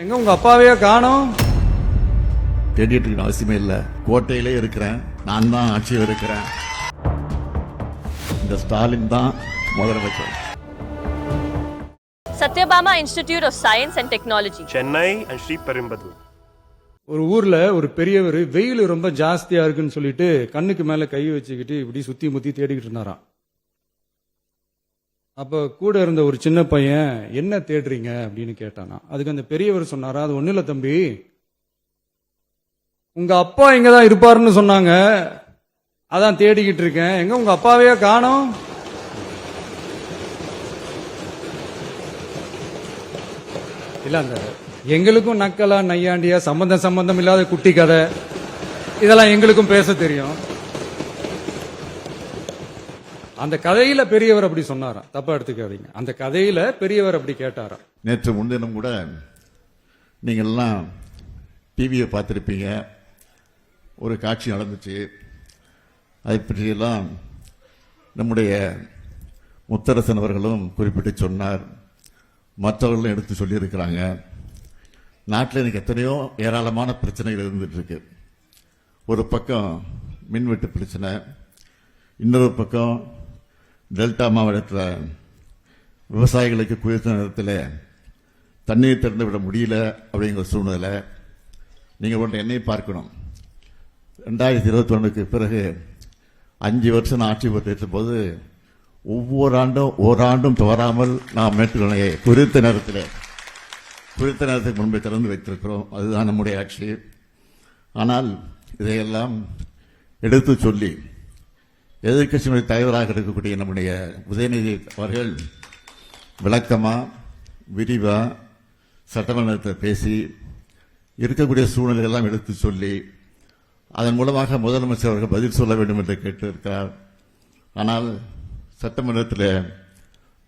எங்க உங்க அப்பாவையே காணோம்? தேடிட்டு இருக்க அவசியமே இல்லை. கோட்டையிலே இருக்கிறேன், நான் தான் ஆட்சியில் இருக்கிறேன். இந்த ஸ்டாலின் தான் முதலமைச்சர். Satyabama Institute of Science and Technology, Chennai and Sriperumbudur. ஒரு ஊர்ல ஒரு பெரியவர் வெயில் ரொம்ப ஜாஸ்தியா இருக்குன்னு சொல்லிட்டு கண்ணுக்கு மேல கை வச்சுக்கிட்டு இப்படி சுத்தி முத்தி தேடிக்கிட்டு இருந்தாராம். அப்ப கூட இருந்த ஒரு சின்ன பையன் என்ன தேடுறீங்க அப்படின்னு கேட்டானா. அதுக்கு அந்த பெரியவர் சொன்னாரா, அது ஒண்ணு இல்ல தம்பி, உங்க அப்பா இங்கதான் இருப்பாருன்னு சொன்னாங்க, அதான் தேடிக்கிட்டு இருக்கேன். எங்க உங்க அப்பாவையே காணோம்? இல்ல அந்த எங்களுக்கும் நக்கலா நையாண்டியா சம்பந்தம் இல்லாத குட்டி கதை இதெல்லாம் எங்களுக்கும் பேச தெரியும். அந்த கதையில பெரியவர் அப்படி சொன்னாராம், தப்பா எடுத்துக்காதீங்க. அந்த கதையில பெரியவர் அப்படி கேட்டாராம். நேற்று முன்தினம் கூட நீங்கள் எல்லாம் டிவியை பார்த்துருப்பீங்க. ஒரு காட்சி நடந்துச்சு. அதை பற்றியெல்லாம் நம்முடைய முத்தரசன் அவர்களும் குறிப்பிட்டு சொன்னார். மற்றவர்களும் எடுத்து சொல்லியிருக்கிறாங்க. நாட்டில் எனக்கு எத்தனையோ ஏராளமான பிரச்சனைகள் இருந்துட்டு இருக்கு. ஒரு பக்கம் மின்வெட்டு பிரச்சனை, இன்னொரு பக்கம் டெல்டா மாவட்டத்தில் விவசாயிகளுக்கு குறித்த நேரத்தில் தண்ணீர் திறந்து விட முடியல அப்படிங்கிற சூழ்நிலை. நீங்கள் ஒன்று என்னை பார்க்கணும். 2021க்கு பிறகு 5 வருஷம் நான் ஆட்சி பொறுப்பேற்ற போது ஒவ்வொரு ஆண்டும் ஓராண்டும் தவறாமல் நாம் மேட்டுக்கணையை குறித்த நேரத்துக்கு முன்பே திறந்து வைத்திருக்கிறோம். அதுதான் நம்முடைய ஆட்சி. ஆனால் இதையெல்லாம் எடுத்து சொல்லி எதிர்க்கட்சியினுடைய தலைவராக இருக்கக்கூடிய நம்முடைய உதயநிதி அவர்கள் விளக்கமா விரிவா சட்டமன்றத்தில் பேசி இருக்கக்கூடிய சூழ்நிலையெல்லாம் எடுத்து சொல்லி அதன் மூலமாக முதலமைச்சர் அவர்கள் பதில் சொல்ல வேண்டும் என்று கேட்டிருக்கிறார். ஆனால் சட்டமன்றத்தில்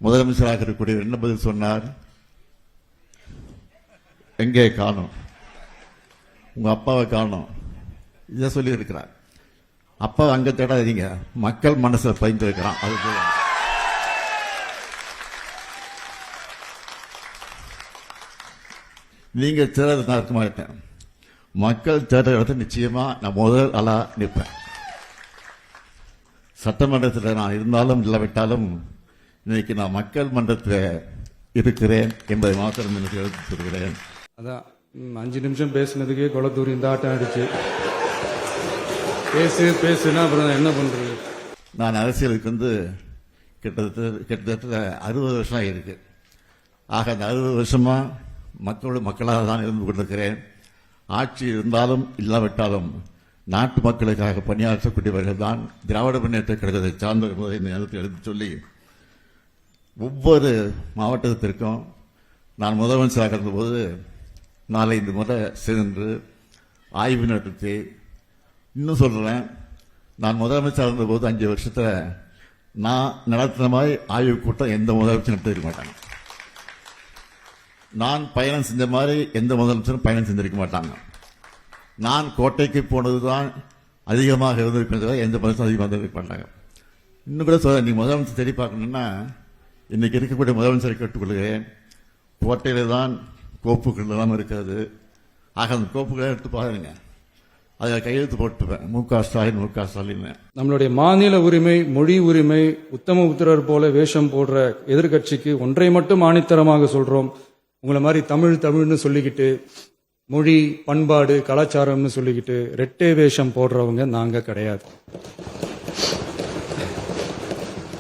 முதலமைச்சராக இருக்கக்கூடிய என்ன பதில் சொன்னார்? எங்கே காணோம், உங்க அப்பாவை காணோம், இதை சொல்லி இருக்கிறார். அப்பா அங்க தேடாதீங்க, மக்கள் மனசுல பதிந்து வைக்கிறான். அது நீங்க தேட நான் இருக்க மாட்டேன். மக்கள் தேட இடத்துல நிச்சயமா நான் முதல் ஆளா நிற்பேன். சட்டமன்றத்தில் நான் இருந்தாலும் இல்லாவிட்டாலும் இன்னைக்கு நான் மக்கள் மன்றத்தில் இருக்கிறேன் என்பதை மாத்திரம் எனக்கு எடுத்து சொல்கிறேன். அதான் 5 நிமிஷம் பேசுனதுக்கே கொளத்தூர் இந்த ஆட்டம் அடிச்சு பேசுனா அப்புறம் என்ன பண்றது? நான் அரசியலுக்கு கிட்டத்தட்ட 60 வருஷம் ஆகியிருக்கு. ஆக அந்த 60 வருஷமா மக்களாக தான் இருந்து கொண்டிருக்கிறேன். ஆட்சி இருந்தாலும் இல்லாவிட்டாலும் நாட்டு மக்களுக்காக பணியாற்றக்கூடியவர்கள் தான் திராவிட முன்னேற்ற கழகத்தை சார்ந்தவர்கள் இந்த நேரத்தில் எடுத்து சொல்லி ஒவ்வொரு மாவட்டத்திற்கும் நான் முதலமைச்சராக இருந்தபோது 4-5 முறை சென்று ஆய்வு நடத்தி, இன்னும் சொல்றேன், நான் முதலமைச்சராக இருந்தபோது 5 வருஷத்துல நான் நடத்தின மாதிரி ஆய்வு கூட்டம் எந்த முதலமைச்சரும் நடத்திருக்க மாட்டாங்க. நான் பயணம் செஞ்ச மாதிரி எந்த முதலமைச்சரும் பயணம் செஞ்சிருக்க மாட்டாங்க. நான் கோட்டைக்கு போனதுதான் அதிகமாக இருந்திருப்பேன், எந்த முதலமைச்சரும் அதிகமாக இருந்திருக்க மாட்டாங்க. இன்னும் கூட சொல்ல, நீங்க முதலமைச்சர் தேடி பார்க்கணும்னா இன்னைக்கு இருக்கக்கூடிய முதலமைச்சரை கேட்டுக்கொள்கிறேன், கோட்டையில தான் கோப்புகள் எல்லாம் இருக்காது. ஆக அந்த கோப்புகளை எடுத்து பாருங்க, அதில் கையெழுத்து போட்டுப்பேன், மு.க. ஸ்டாலின். நம்மளுடைய மாநில உரிமை, மொழி உரிமை, உத்தம உத்தரர் போல வேஷம் போடுற எதிர்கட்சிக்கு ஒன்றை மட்டும் ஆணித்தரமாக சொல்றோம். உங்களை மாதிரி தமிழ்னு சொல்லிக்கிட்டு, மொழி பண்பாடு கலாச்சாரம்னு சொல்லிக்கிட்டு ரெட்டை வேஷம் போடுறவங்க நாங்க கிடையாது.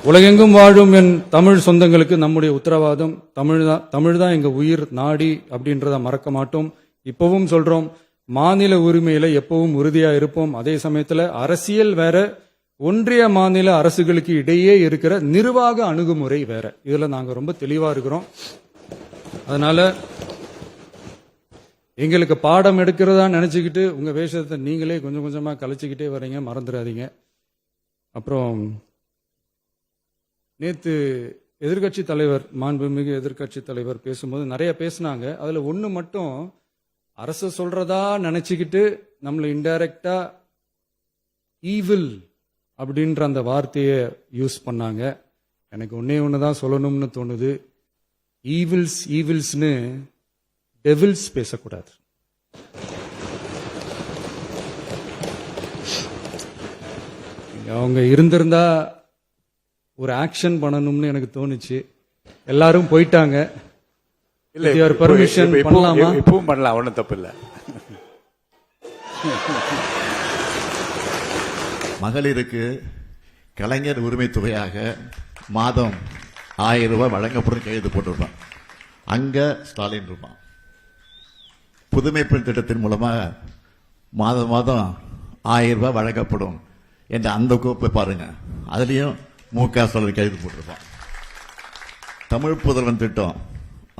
உலகெங்கும் வாழும் என் தமிழ் சொந்தங்களுக்கு நம்முடைய உத்தரவாதம் தமிழ் தான் எங்க உயிர் நாடி அப்படின்றத மறக்க மாட்டோம். இப்பவும் சொல்றோம், மாநில உரிமையில எப்பவும் உறுதியா இருப்போம். அதே சமயத்துல அரசியல் வேற, ஒன்றிய மாநில அரசுகளுக்கு இடையே இருக்கிற நிர்வாக அணுகுமுறை வேற. இதுல நாங்க ரொம்ப தெளிவா இருக்கிறோம். அதனால எங்களுக்கு பாடம் எடுக்கிறதா நினைச்சுக்கிட்டு உங்க வேஷத்தை நீங்களே கொஞ்சம் கொஞ்சமா கலைச்சுக்கிட்டே வரீங்க, மறந்துடாதீங்க. அப்புறம் நேத்து எதிர்கட்சி தலைவர், மாண்புமிகு எதிர்கட்சி தலைவர் பேசும்போது நிறைய பேசினாங்க. அதுல ஒண்ணு மட்டும் அரசு சொல்றதா நினைச்சுக்கிட்டு நம்மள இன்டைரக்டா ஈவில் அப்படின்ற அந்த வார்த்தையை யூஸ் பண்ணாங்க. எனக்கு ஒன்னே ஒண்ணுதான் சொல்லணும்னு தோணுது. ஈவில்ஸ்னு டெவில்ஸ் பேசக்கூடாது. அவங்க இருந்திருந்தா ஒரு ஆக்ஷன் பண்ணணும்னு எனக்கு தோணுச்சு. எல்லாரும் போயிட்டாங்க. இல்ல With your permission பண்ணலாமா? இப்பவும் பண்ணலாம், ஒன்றும் தப்பு இல்லை. மகளிருக்கு கலைஞர் உரிமை தொகையாக மாதம் 1000 ரூபாய் வழங்கப்படும் கையெழுத்து போட்டிருப்பான். அங்க ஸ்டாலின் இருப்பான். புதுமை பெண் திட்டத்தின் மூலமாக மாதம் மாதம் 1000 ரூபாய் வழங்கப்படும் என்ற அந்த கோப்பை பாருங்க, அதுலயும் மு.க. ஸ்டாலின் கையெழுத்து போட்டிருப்பான். தமிழ் புதல்வன் திட்டம்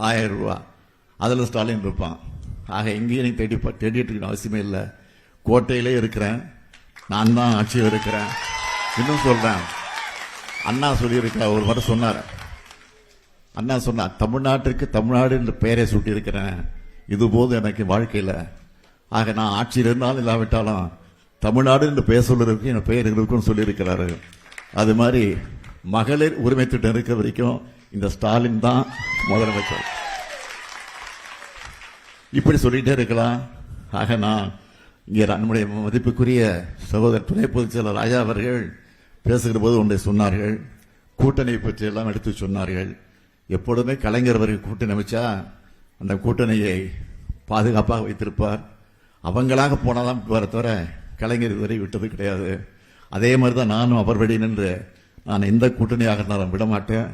1000 ரூபாய், அதுல ஸ்டாலின் இருப்பான். ஆக எங்கேயும் நீ தேடிட்டு இருக்கணும் அவசியமே இல்லை. கோட்டையிலே இருக்கிறேன், நான் தான் ஆட்சியில் இருக்கிறேன். இன்னும் சொல்றேன், அண்ணா சொல்லியிருக்க ஒரு முறை சொன்னார். அண்ணா சொன்னார், தமிழ்நாட்டிற்கு தமிழ்நாடு என்ற பெயரை சூட்டி இருக்கிறேன், இது போதும் எனக்கு வாழ்க்கையில. ஆக நான் ஆட்சியில் இருந்தாலும் இல்லாவிட்டாலும் தமிழ்நாடு என்று பெயர் சொல்றதுக்கு என் பெயர் இருக்குன்னு சொல்லியிருக்கிறாரு. அது மாதிரி மகளிர் உரிமை திட்டம் இருக்க வரைக்கும் இந்த ஸ்டாலின் தான் முதலமைச்சர். இப்படி சொல்லிட்டே இருக்கலாம். ஆக நான் இங்கே நம்முடைய மதிப்புக்குரிய சகோதரர் துணை பொதுச் செயலர் ராஜா அவர்கள் பேசுகிற போது ஒன்றை சொன்னார்கள், கூட்டணி பற்றி எல்லாம் எடுத்து சொன்னார்கள். எப்பொழுதுமே கலைஞர் அவர்கள் கூட்டணி அமைச்சா அந்த கூட்டணியை பாதுகாப்பாக வைத்திருப்பார். அவங்களாக போனாதான் வர தவிர கலைஞர் இதுவரை விட்டது கிடையாது. அதே மாதிரி தான் நானும் அவர் வழி நின்று நான் எந்த கூட்டணியாக இருந்தாலும் விட மாட்டேன்.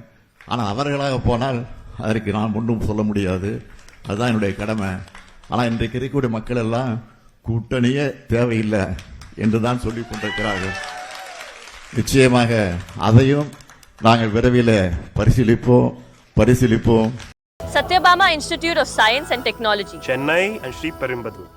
ஆனால் அவர்களாக போனால் அதற்கு நான் ஒன்றும் சொல்ல முடியாது. அதுதான் என்னுடைய கடமை. ஆனால் இன்றைக்கு இருக்கக்கூடிய மக்கள் எல்லாம் கூட்டணியே தேவையில்லை என்றுதான் சொல்லிக் கொண்டிருக்கிறார்கள். நிச்சயமாக அதையும் நாங்கள் விரைவில் பரிசீலிப்போம். Satyabama Institute of Science and Technology. Chennai and Sri Perumbudur.